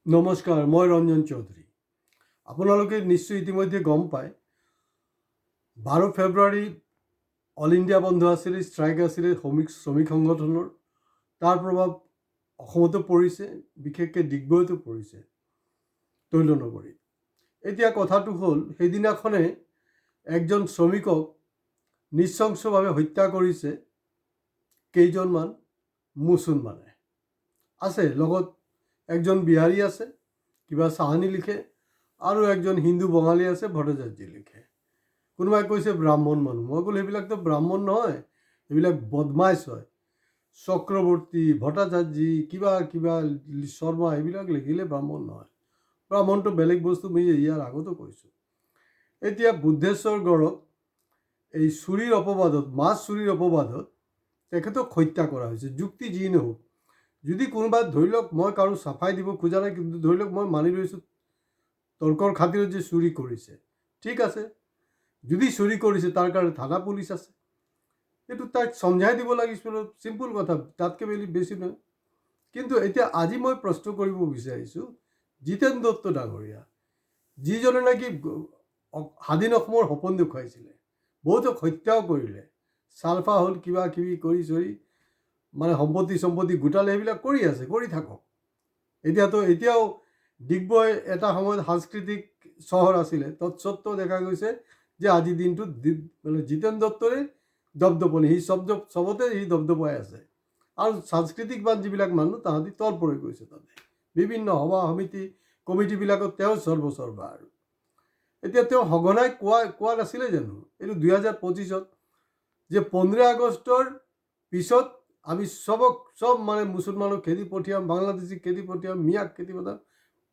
নমস্কাৰ, মই ৰঞ্জন চৌধুৰী। আপোনালোকে নিশ্চয় ইতিমধ্যে গম পায় 12 ফেব্ৰুৱাৰী অল ইণ্ডিয়া বন্ধ আছিলে, ষ্ট্ৰাইক আছিলে শ্ৰমিক সংগঠনৰ। তাৰ প্ৰভাৱ অসমতো পৰিছে, বিশেষকৈ ডিগবৈতো পৰিছে, তৈলনগৰীত। এতিয়া কথাটো হ'ল, সেইদিনাখনে একজন শ্ৰমিকক নৃশংসভাৱে হত্যা কৰিছে কেইজনমান মুছলমানে। আছে লগত একজন বিহাৰী আছে, কিবা চাহানি লিখে, আৰু একজন হিন্দু বঙালী আছে, ভট্টাচাৰ্যী লিখে। কোনোবাই কৈছে ব্ৰাহ্মণ মানুহ। মই ক'লো সেইবিলাকতো ব্ৰাহ্মণ নহয়, সেইবিলাক বদমাইছ হয়। চক্ৰৱৰ্তী, ভট্টাচাৰ্যী, কিবা কিবা শৰ্মা, এইবিলাক লিখিলে ব্ৰাহ্মণ নহয়। ব্ৰাহ্মণটো বেলেগ বস্তু, মই ইয়াৰ আগতো কৈছোঁ। এতিয়া বুদ্ধেশ্বৰ গড়ক এই চুৰিৰ অপবাদত, মাছ চুৰিৰ অপবাদত তেখেতক হত্যা কৰা হৈছে। যুক্তি যি নহওক, যদি কোনোবাই ধৰি লওক, মই কাৰো চাফাই দিব খোজা নাই, কিন্তু ধৰি লওক মই মানি লৈছোঁ তৰ্কৰ খাতিৰত যে চুৰি কৰিছে, ঠিক আছে। যদি চুৰি কৰিছে তাৰ কাৰণে থানা পুলিচ আছে, এইটো তাক সমঝাই দিব লাগিছিল। চিম্পুল কথা, তাতকৈ বেছি নহয়। কিন্তু এতিয়া আজি মই প্ৰশ্ন কৰিব বিচাৰিছোঁ, জিতেন দত্ত ডাঙৰীয়া, যিজনে নেকি স্বাধীন অসমৰ সপোন দেখুৱাইছিলে, বহুতক হত্যাও কৰিলে, চালফা হ'ল, কিবা কিবি কৰি চৰি মানে সম্পত্তি গোটালে, সেইবিলাক কৰি আছে, কৰি থাকক। এতিয়াও ডিগবৈ এটা সময়ত সাংস্কৃতিক চহৰ আছিলে, তৎসত্ত্বেও দেখা গৈছে যে আজিৰ দিনটোত মানে জিতেন দত্তৰে দপদপনি, সি চবতে সি দপদপাই আছে। আৰু সাংস্কৃতিকবান যিবিলাক মানুহ, তাহাঁতি তল পৰি গৈছে। তাতে বিভিন্ন সভা সমিতি কমিটিবিলাকত তেওঁ সৰ্বসৰ্বা। আৰু এতিয়া তেওঁ সঘনাই কোৱা নাছিলে জানো, এইটো 2025-ত যে 15 আগষ্টৰ পিছত আমি চব মানে মুছলমানক খেদি পঠিয়াম, বাংলাদেশীক খেদি পঠিয়াম, মিয়াক খেদি পঠিয়াম।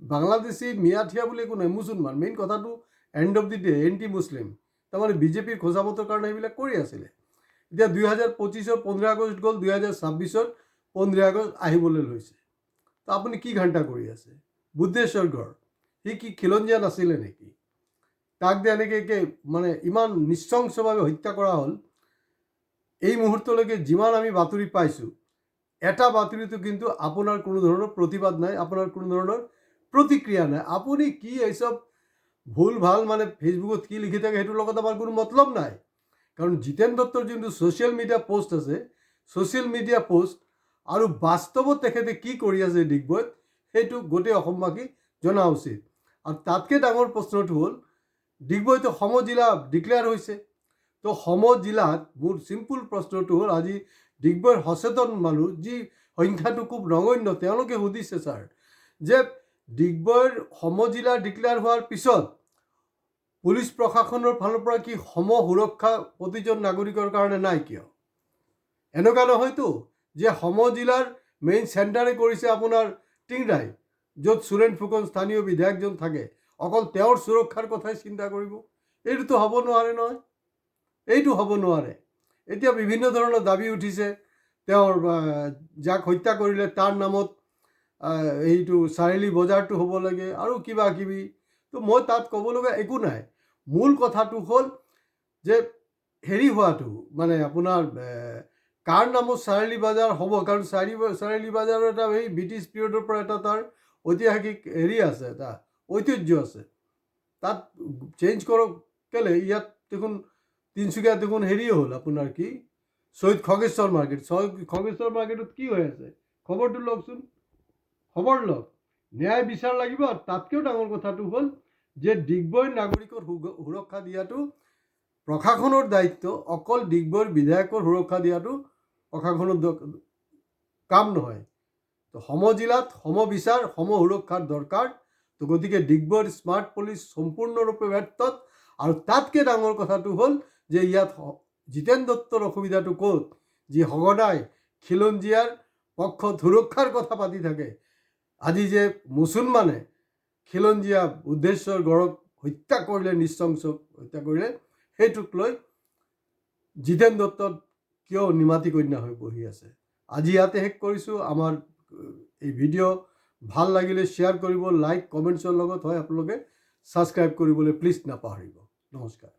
বাংলাদেশী মিয়া থিয়া বুলি একো নাই, মুছলমান। মেইন কথাটো end of the day anti Muslim, তাৰমানে বিজেপিৰ খোজামতৰ কাৰণে এইবিলাক কৰি আছিলে। এতিয়া 2025-ৰ 15 আগষ্ট গ'ল, 2026-ৰ 15 আগষ্ট আহিবলৈ লৈছে। তো আপুনি কি ঘণ্টা কৰি আছে? বুদ্ধেশ্বৰ গড় সি কি খিলঞ্জীয়া নাছিলে নেকি? তাক যে এনেকৈ মানে ইমান নৃশংসভাৱে হত্যা কৰা হ'ল। এই মুহূৰ্তলৈকে যিমান আমি বাতৰি পাইছোঁ, এটা বাতৰিতো কিন্তু আপোনাৰ কোনো ধৰণৰ প্ৰতিবাদ নাই, আপোনাৰ কোনো ধৰণৰ প্ৰতিক্ৰিয়া নাই। আপুনি কি এইসব ভুল ভাল মানে ফেচবুকত কি লিখি থাকে, সেইটোৰ লগত আমাৰ কোনো মতলব নাই। কাৰণ জিতেন দত্তৰ যোনটো ছ'চিয়েল মিডিয়া পোষ্ট আছে, ছ'চিয়েল মিডিয়া পোষ্ট আৰু বাস্তৱত তেখেতে কি কৰি আছে ডিগবৈত, সেইটো গোটেই অসমবাসী জনা উচিত। আৰু তাতকৈ ডাঙৰ প্ৰশ্নটো হ'ল, ডিগবৈতো সম জিলা ডিক্লেয়াৰ হৈছে। তো সম জিলাত মোৰ চিম্পুল প্ৰশ্নটো হ'ল, আজি ডিগবৈৰ সচেতন মানুহ, যি সংখ্যাটো খুব নগণ্য, তেওঁলোকে সুধিছে ছাৰ, যে ডিগবৈৰ সম জিলা ডিক্লেয়াৰ হোৱাৰ পিছত পুলিচ প্ৰশাসনৰ ফালৰ পৰা কি সম সুৰক্ষা প্ৰতিজন নাগৰিকৰ কাৰণে নাই কিয়? এনেকুৱা নহয়তো যে সম জিলাৰ মেইন চেণ্টাৰে কৰিছে আপোনাৰ টিংৰাই, য'ত সুৰেন ফুকন স্থানীয় বিধায়কজন থাকে, অকল তেওঁৰ সুৰক্ষাৰ কথাই চিন্তা কৰিব? এইটোতো হ'ব নোৱাৰে নহয়, এইটো হ'ব নোৱাৰে। এতিয়া বিভিন্ন ধৰণৰ দাবী উঠিছে, তেওঁৰ যাক হত্যা কৰিলে তাৰ নামত এইটো চাৰিআলি বজাৰটো হ'ব লাগে, আৰু কিবা কিবি। তো মই তাত ক'ব লগা একো নাই। মূল কথাটো হ'ল যে হেৰি হোৱাটো, মানে আপোনাৰ কাৰ নামত চাৰিআলি বজাৰ হ'ব, কাৰণ চাৰিআলি বজাৰৰ এটা এই ব্ৰিটিছ পিৰিয়ডৰ পৰা এটা তাৰ ঐতিহাসিক হেৰি আছে, এটা ঐতিহ্য আছে। তাত চেঞ্জ কৰক কেলে? ইয়াত দেখোন তিনিচুকীয়াত দেখোন হেৰিয়ে হ'ল, আপোনাৰ কি শ্বহীদ খগেশ্বৰ মাৰ্কেট। খগেশ্বৰ মাৰ্কেটত কি হৈ আছে, খবৰটো লওকচোন, খবৰ লওক, ন্যায় বিচাৰ লাগিব। আৰু তাতকৈও ডাঙৰ কথাটো হ'ল যে ডিগবৈৰ নাগৰিকৰ সুৰক্ষা দিয়াটো প্ৰশাসনৰ দায়িত্ব, অকল ডিগবৈৰ বিধায়কৰ সুৰক্ষা দিয়াটো প্ৰশাসনৰ কাম নহয়। তো সম জিলাত সম বিচাৰ, সম সুৰক্ষাৰ দৰকাৰ। তো গতিকে ডিগবৈৰ স্মাৰ্ট পুলিচ সম্পূৰ্ণৰূপে ব্যৰ্থত। আৰু তাতকৈ ডাঙৰ কথাটো হ'ল যে ইয়াত জিতেন দত্তৰ অসুবিধাটো ক'ত, যি সঘনাই খিলঞ্জীয়াৰ পক্ষত সুৰক্ষাৰ কথা পাতি থাকে। আজি যে মুছলমানে খিলঞ্জীয়া বুদ্ধেশ্বৰ গড়ক হত্যা কৰিলে, নৃশংস হত্যা কৰিলে, সেইটোক লৈ জিতেন দত্ত কিয় নিমাতী কন্যা হৈ বহি আছে? আজি ইয়াতে শেষ কৰিছোঁ। আমাৰ এই ভিডিঅ' ভাল লাগিলে শ্বেয়াৰ কৰিব, লাইক কমেণ্টছৰ লগত হয় আপোনালোকে ছাবস্ক্ৰাইব কৰিবলৈ প্লিজ নাপাহৰিব। নমস্কাৰ।